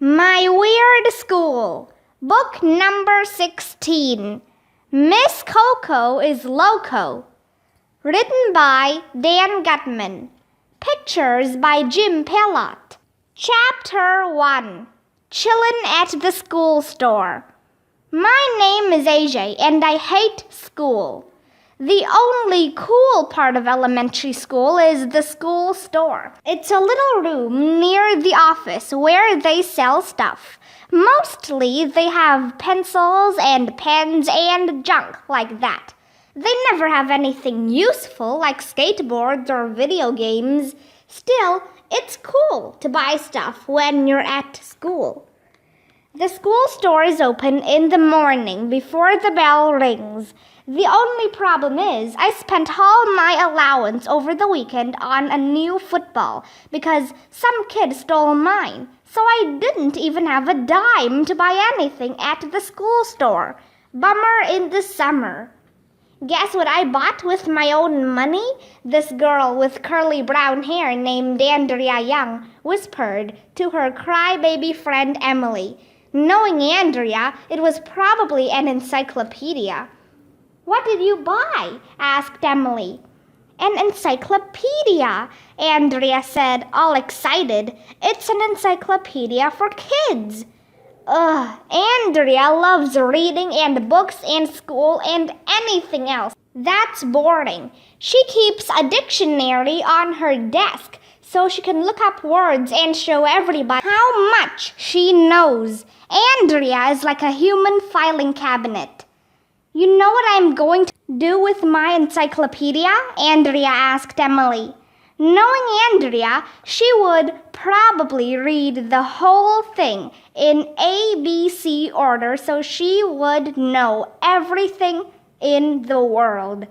My Weird School, Book Number 16. Miss Coco is Loco. Written by Dan Gutman. Pictures by Jim Pelot. Chapter 1. Chillin' at the School Store. My name is AJ and I hate school. The only cool part of elementary school is the school store. It's a little room near the office where they sell stuff. Mostly they have pencils and pens and junk like that. They never have anything useful like skateboards or video games. Still, it's cool to buy stuff when you're at school. The school store is open in the morning before the bell rings. The only problem is I spent all my allowance over the weekend on a new football because some kid stole mine. So I didn't even have a dime to buy anything at the school store. Bummer in the summer. Guess what I bought with my own money? This girl with curly brown hair named Andrea Young whispered to her crybaby friend Emily. Knowing Andrea, it was probably an encyclopedia. What did you buy? Asked Emily. An encyclopedia, Andrea said, all excited. It's an encyclopedia for kids. Andrea loves reading and books and school and anything else. That's boring. She keeps a dictionary on her desk so she can look up words and show everybody how much she knows. Andrea is like a human filing cabinet. You know what I'm going to do with my encyclopedia? Andrea asked Emily. Knowing Andrea, she would probably read the whole thing in ABC order so she would know everything in the world.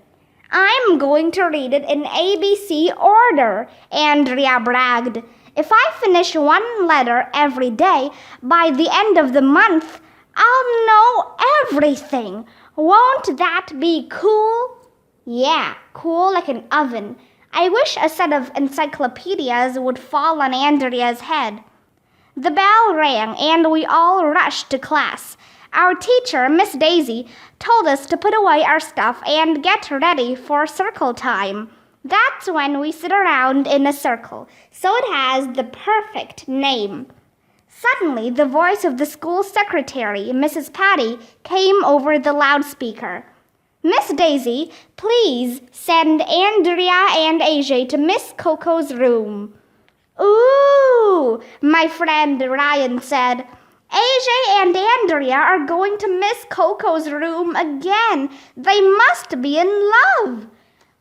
I'm going to read it in ABC order, Andrea bragged. If I finish one letter every day, by the end of the month, I'll know everything. Won't that be cool? Yeah, cool like an oven. I wish a set of encyclopedias would fall on Andrea's head. The bell rang and we all rushed to class. Our teacher, Miss Daisy, told us to put away our stuff and get ready for circle time. That's when we sit around in a circle, so it has the perfect name. Suddenly, the voice of the school secretary, Mrs. Patty, came over the loudspeaker. Miss Daisy, please send Andrea and AJ to Miss Coco's room. Ooh, my friend Ryan said. AJ and Andrea are going to Miss Coco's room again. They must be in love.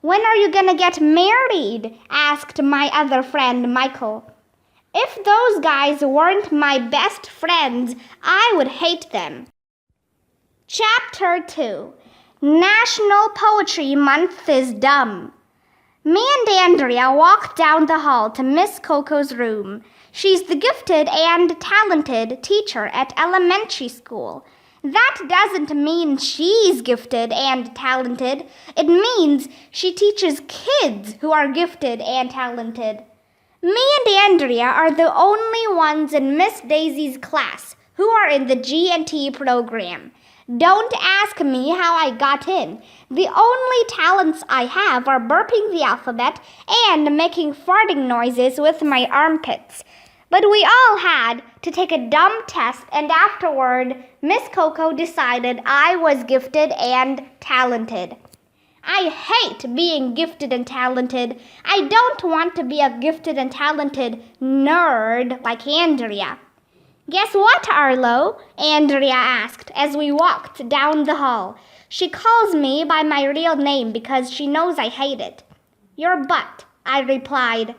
When are you going to get married? Asked my other friend, Michael. If those guys weren't my best friends, I would hate them. Chapter 2. National Poetry Month is dumb. Me and Andrea walked down the hall to Miss Coco's room. She's the gifted and talented teacher at elementary school. That doesn't mean she's gifted and talented. It means she teaches kids who are gifted and talented. Me and Andrea are the only ones in Miss Daisy's class who are in the G&T program. Don't ask me how I got in. The only talents I have are burping the alphabet and making farting noises with my armpits. But we all had to take a dumb test, and afterward, Miss Coco decided I was gifted and talented. I hate being gifted and talented. I don't want to be a gifted and talented nerd like Andrea. Guess what, Arlo? Andrea asked as we walked down the hall. She calls me by my real name because she knows I hate it. Your butt, I replied.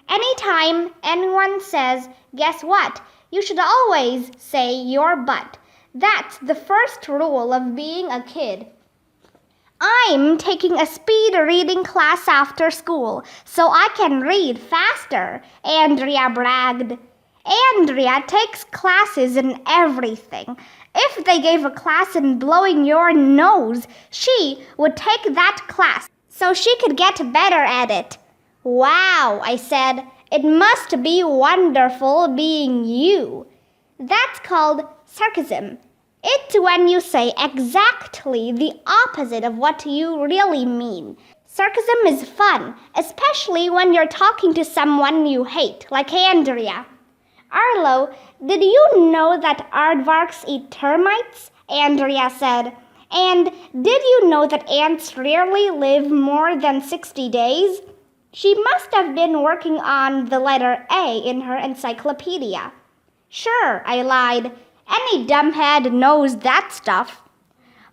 Anytime anyone says, guess what, you should always say your butt. That's the first rule of being a kid. I'm taking a speed reading class after school so I can read faster, Andrea bragged. Andrea takes classes in everything. If they gave a class in blowing your nose, she would take that class so she could get better at it. Wow, I said. It must be wonderful being you. That's called sarcasm. It's when you say exactly the opposite of what you really mean. Sarcasm is fun, especially when you're talking to someone you hate, like Andrea. Arlo, did you know that aardvarks eat termites? Andrea said. And did you know that ants rarely live more than 60 days? She must have been working on the letter A in her encyclopedia. Sure, I lied. Any dumbhead knows that stuff.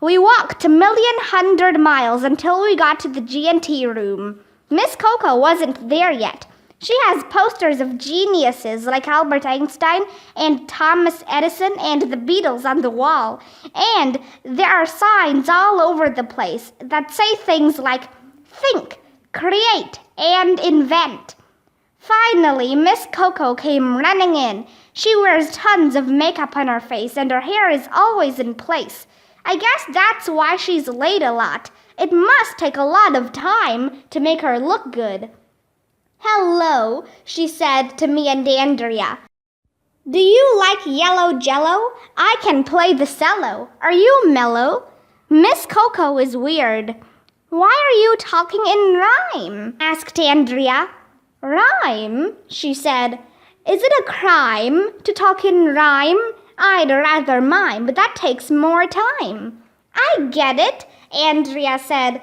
We walked 1,100,000 miles until we got to the G&T room. Miss Coco wasn't there yet. She has posters of geniuses like Albert Einstein and Thomas Edison and the Beatles on the wall. And there are signs all over the place that say things like think, create, and invent. Finally, Miss Coco came running in. She wears tons of makeup on her face and her hair is always in place. I guess that's why she's late a lot. It must take a lot of time to make her look good. Hello, she said to me and Andrea. Do you like yellow jello? I can play the cello. Are you mellow? Miss Coco is weird. Why are you talking in rhyme? Asked Andrea. Rhyme, she said. Is it a crime to talk in rhyme? I'd rather mime, but that takes more time. I get it, Andrea said.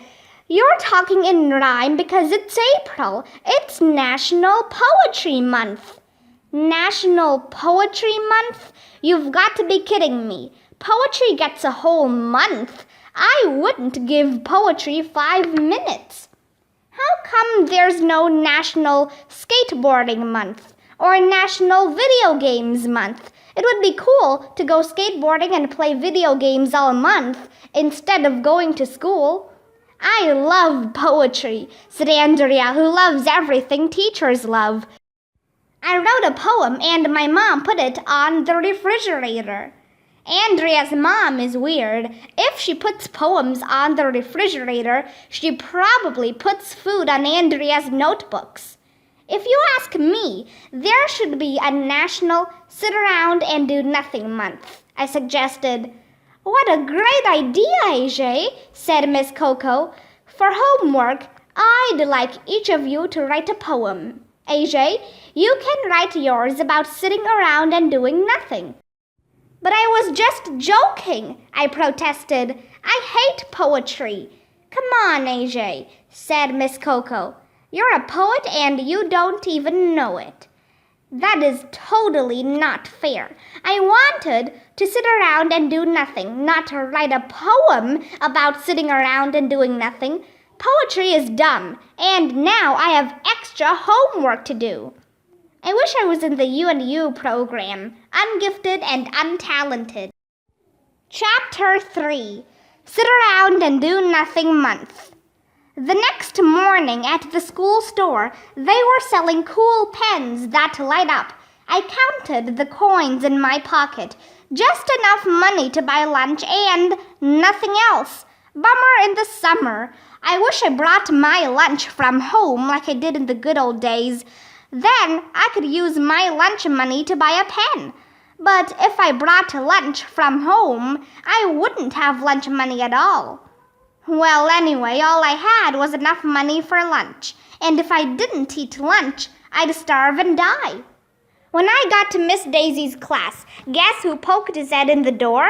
You're talking in rhyme because it's April. It's National Poetry Month. National Poetry Month? You've got to be kidding me. Poetry gets a whole month. I wouldn't give poetry 5 minutes. How come there's no National Skateboarding Month or National Video Games Month? It would be cool to go skateboarding and play video games all month instead of going to school. I love poetry, said Andrea, who loves everything teachers love. I wrote a poem and my mom put it on the refrigerator. Andrea's mom is weird. If she puts poems on the refrigerator, she probably puts food on Andrea's notebooks. If you ask me, there should be a National Sit Around and Do Nothing Month, I suggested. What a great idea, AJ, said Miss Coco. For homework, I'd like each of you to write a poem. AJ, you can write yours about sitting around and doing nothing. But I was just joking, I protested. I hate poetry. Come on, AJ, said Miss Coco. You're a poet and you don't even know it. That is totally not fair. I wanted to sit around and do nothing, not to write a poem about sitting around and doing nothing. Poetry is dumb, and now I have extra homework to do. I wish I was in the U&U program, ungifted and untalented. Chapter 3, Sit Around and Do Nothing Month. The next morning at the school store, they were selling cool pens that light up. I counted the coins in my pocket. Just enough money to buy lunch and nothing else. Bummer in the summer. I wish I brought my lunch from home like I did in the good old days. Then I could use my lunch money to buy a pen. But if I brought lunch from home, I wouldn't have lunch money at all. Well, anyway, all I had was enough money for lunch. And if I didn't eat lunch, I'd starve and die. When I got to Miss Daisy's class, guess who poked his head in the door?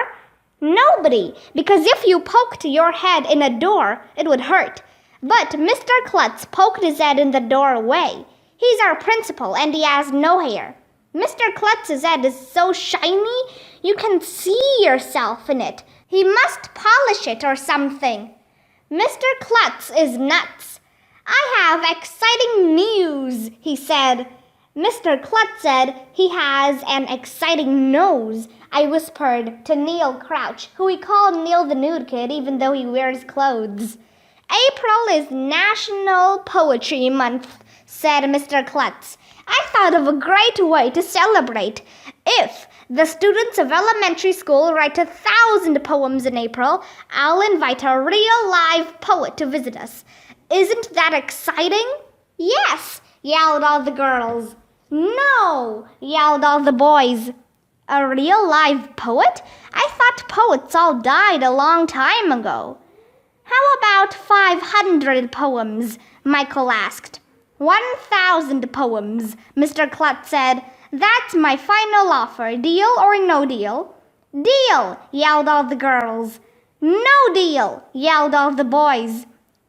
Nobody, because if you poked your head in a door, it would hurt. But Mr. Klutz poked his head in the doorway. He's our principal, and he has no hair. Mr. Klutz's head is so shiny, you can see yourself in it. He must polish it or something. Mr. Klutz is nuts. I have exciting news, he said. Mr. Klutz said he has an exciting nose, I whispered to Neil Crouch, who we call Neil the Nude Kid even though he wears clothes. April is National Poetry Month, said Mr. Klutz. I thought of a great way to celebrate. If the students of elementary school write 1,000 poems in April, I'll invite a real live poet to visit us. Isn't that exciting? Yes, yelled all the girls. No, yelled all the boys. A real live poet? I thought poets all died a long time ago. How about 500 poems? Michael asked. 1,000 poems, Mr. Klutz said. That's my final offer. Deal or no deal? Deal, yelled all the girls. No deal, yelled all the boys.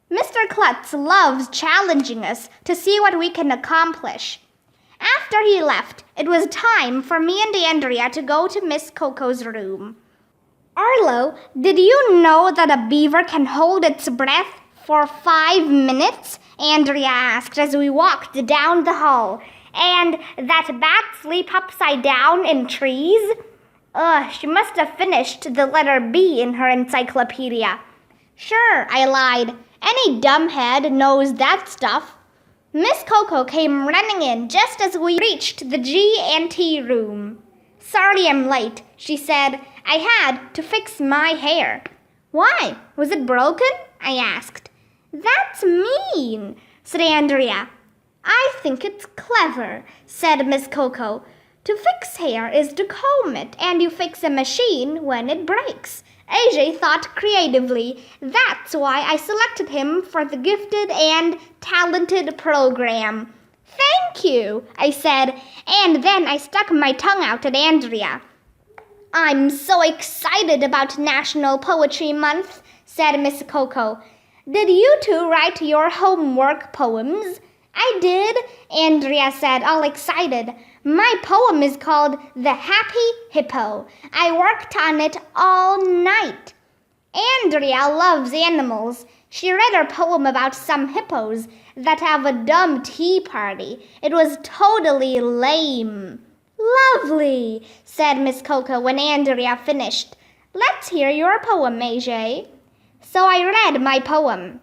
Mr. Klutz loves challenging us to see what we can accomplish. After he left, it was time for me and Andrea to go to Miss Coco's room. Arlo, did you know that a beaver can hold its breath for 5 minutes? Andrea asked as we walked down the hall. And that bats leap upside down in trees? She must have finished the letter B in her encyclopedia. Sure, I lied. Any dumbhead knows that stuff. Miss Coco came running in just as we reached the G&T room. Sorry I'm late, she said. I had to fix my hair. Why? Was it broken? I asked. That's mean, said Andrea. I think it's clever, said Miss Coco. To fix hair is to comb it, and you fix a machine when it breaks. AJ thought creatively. That's why I selected him for the gifted and talented program. Thank you, I said, and then I stuck my tongue out at Andrea. I'm so excited about National Poetry Month, said Miss Coco. Did you two write your homework poems? I did, Andrea said, all excited. My poem is called The Happy Hippo. I worked on it all night. Andrea loves animals. She read her poem about some hippos that have a dumb tea party. It was totally lame. Lovely, said Miss Coco when Andrea finished. Let's hear your poem, AJ. So I read my poem.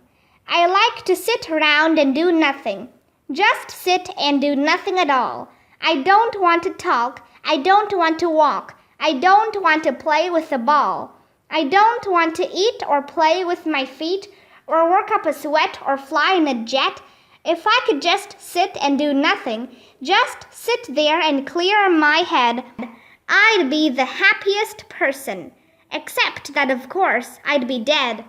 I like to sit around and do nothing. Just sit and do nothing at all. I don't want to talk. I don't want to walk. I don't want to play with a ball. I don't want to eat or play with my feet or work up a sweat or fly in a jet. If I could just sit and do nothing, just sit there and clear my head, I'd be the happiest person. Except that, of course, I'd be dead.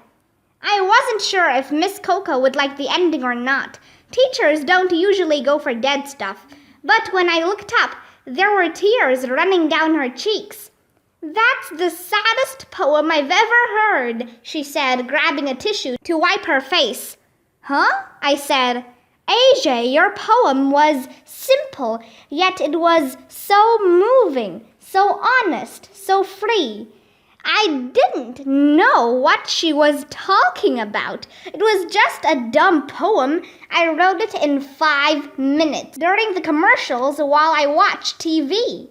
I wasn't sure if Miss Coco would like the ending or not. Teachers don't usually go for dead stuff. But when I looked up, there were tears running down her cheeks. That's the saddest poem I've ever heard, she said, grabbing a tissue to wipe her face. Huh? I said. AJ, your poem was simple, yet it was so moving, so honest, so free. I didn't know what she was talking about. It was just a dumb poem. I wrote it in 5 minutes during the commercials while I watched TV.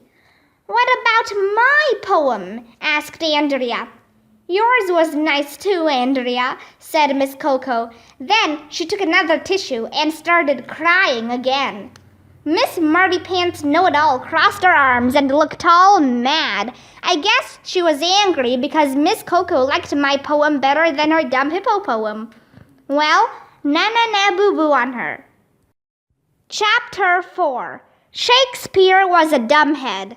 What about my poem? Asked Andrea. Yours was nice too, Andrea, said Miss Coco. Then she took another tissue and started crying again. Miss Marty Pants Know-It-All crossed her arms and looked all mad. I guess she was angry because Miss Coco liked my poem better than her dumb hippo poem. Well, na-na-na-boo-boo on her. Chapter 4. Shakespeare was a dumbhead.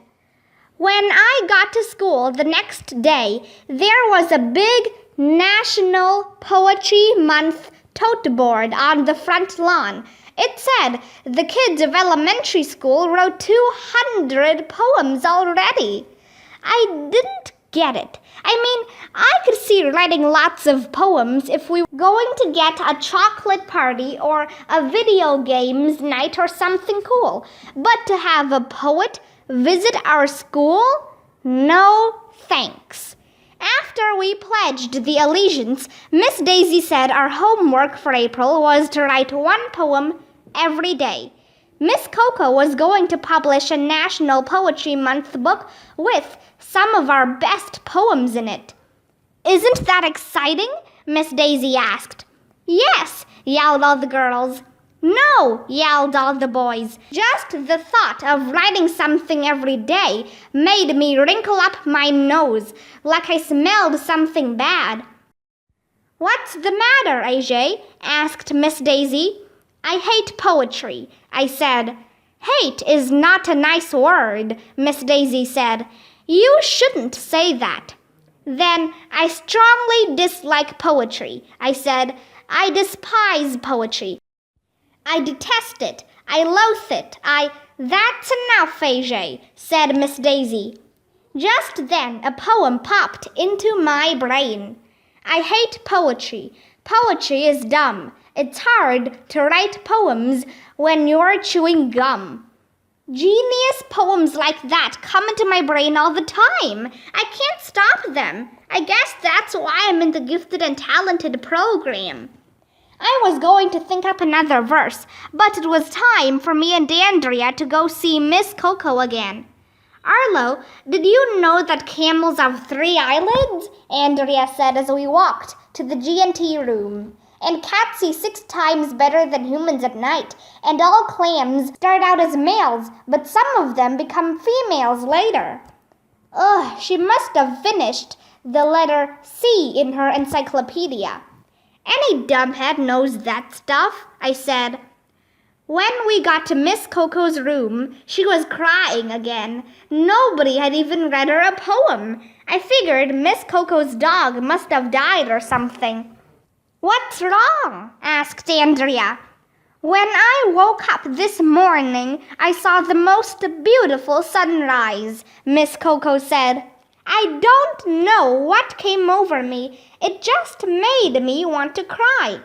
When I got to school the next day, there was a big National Poetry Month tote board on the front lawn. It said the kids of elementary school wrote 200 poems already. I didn't get it. I mean, I could see writing lots of poems if we were going to get a chocolate party or a video games night or something cool. But to have a poet visit our school? No thanks. After we pledged the allegiance, Miss Daisy said our homework for April was to write one poem every day. Miss Coco was going to publish a National Poetry Month book with some of our best poems in it. Isn't that exciting? Miss Daisy asked. Yes, yelled all the girls. No, yelled all the boys. Just the thought of writing something every day made me wrinkle up my nose like I smelled something bad. What's the matter, AJ? Asked Miss Daisy. I hate poetry, I said. Hate is not a nice word, Miss Daisy said. You shouldn't say that. Then I strongly dislike poetry, I said. I despise poetry. I detest it. I loathe it. That's enough, AJ, said Miss Daisy. Just then a poem popped into my brain. I hate poetry. Poetry is dumb. It's hard to write poems when you're chewing gum. Genius poems like that come into my brain all the time. I can't stop them. I guess that's why I'm in the gifted and talented program. I was going to think up another verse, but it was time for me and Andrea to go see Miss Coco again. Arlo, did you know that camels have 3 eyelids? Andrea said as we walked to the G&T room. And cats see 6 times better than humans at night, and all clams start out as males, but some of them become females later. Ugh, she must have finished the letter C in her encyclopedia. Any dumbhead knows that stuff, I said. When we got to Miss Coco's room, she was crying again. Nobody had even read her a poem. I figured Miss Coco's dog must have died or something. What's wrong? Asked Andrea. When I woke up this morning, I saw the most beautiful sunrise, Miss Coco said. I don't know what came over me. It just made me want to cry.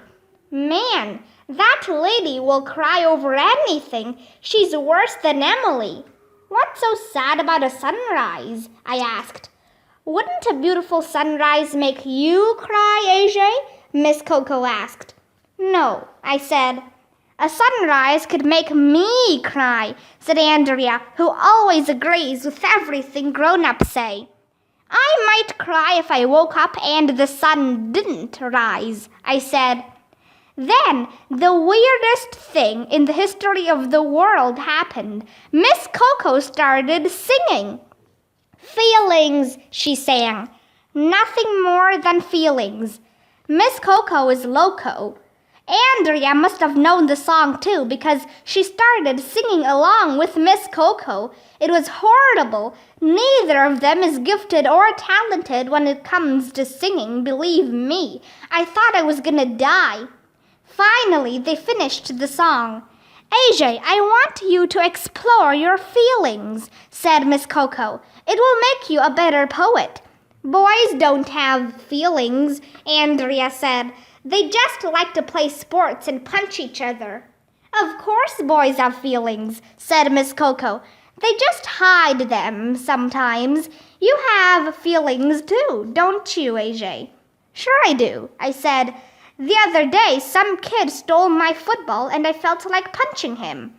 Man, that lady will cry over anything. She's worse than Emily. What's so sad about a sunrise? I asked. Wouldn't a beautiful sunrise make you cry, AJ? Miss Coco asked. No, I said. A sunrise could make me cry, said Andrea, who always agrees with everything grown-ups say. I might cry if I woke up and the sun didn't rise, I said. Then the weirdest thing in the history of the world happened. Miss Coco started singing. Feelings, she sang. Nothing more than feelings. Miss Coco is Loco. Andrea must have known the song too because she started singing along with Miss Coco. It was horrible. Neither of them is gifted or talented when it comes to singing, believe me. I thought I was gonna die. Finally, they finished the song. AJ, I want you to explore your feelings, said Miss Coco. It will make you a better poet. Boys don't have feelings, Andrea said. They just like to play sports and punch each other. Of course boys have feelings, said Miss Coco. They just hide them sometimes. You have feelings too, don't you, AJ? Sure I do, I said. The other day, some kid stole my football and I felt like punching him.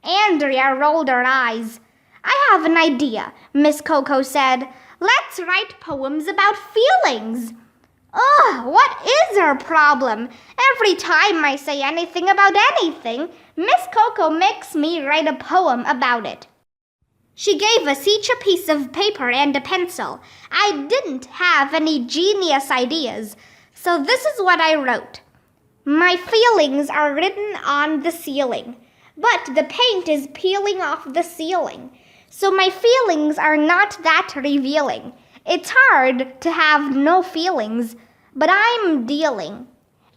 Andrea rolled her eyes. I have an idea, Miss Coco said. Let's write poems about feelings. Ugh, what is her problem? Every time I say anything about anything, Miss Coco makes me write a poem about it. She gave us each a piece of paper and a pencil. I didn't have any genius ideas, so this is what I wrote. My feelings are written on the ceiling, but the paint is peeling off the ceiling. So my feelings are not that revealing. It's hard to have no feelings, but I'm dealing.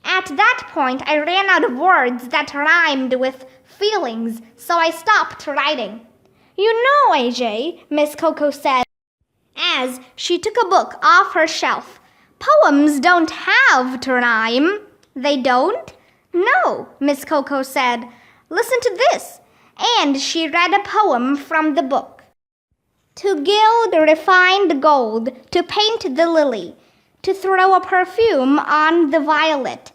At that point, I ran out of words that rhymed with feelings, so I stopped writing. You know, AJ, Miss Coco said, as she took a book off her shelf, poems don't have to rhyme. They don't? No, Miss Coco said. Listen to this. And she read a poem from the book. To gild refined gold, to paint the lily, to throw a perfume on the violet,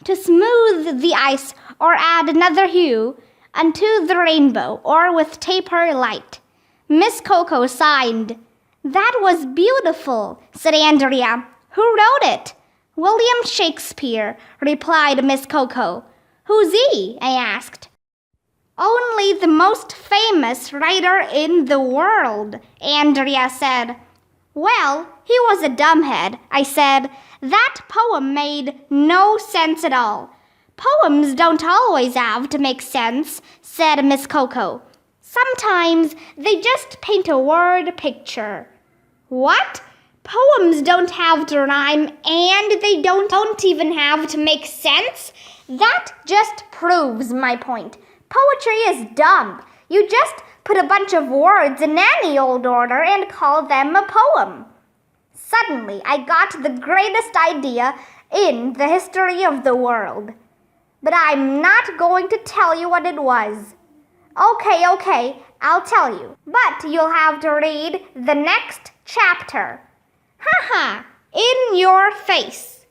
to smooth the ice or add another hue unto the rainbow or with taper light. Miss Coco sighed. That was beautiful, said Andrea. Who wrote it? William Shakespeare, replied Miss Coco. Who's he? I asked. Only the most famous writer in the world, Andrea said. Well, he was a dumbhead, I said. That poem made no sense at all. Poems don't always have to make sense, said Miss Coco. Sometimes they just paint a word picture. What? Poems don't have to rhyme and they don't even have to make sense? That just proves my point. Poetry is dumb. You just put a bunch of words in any old order and call them a poem. Suddenly, I got the greatest idea in the history of the world. But I'm not going to tell you what it was. Okay, I'll tell you. But you'll have to read the next chapter. Haha, in your face.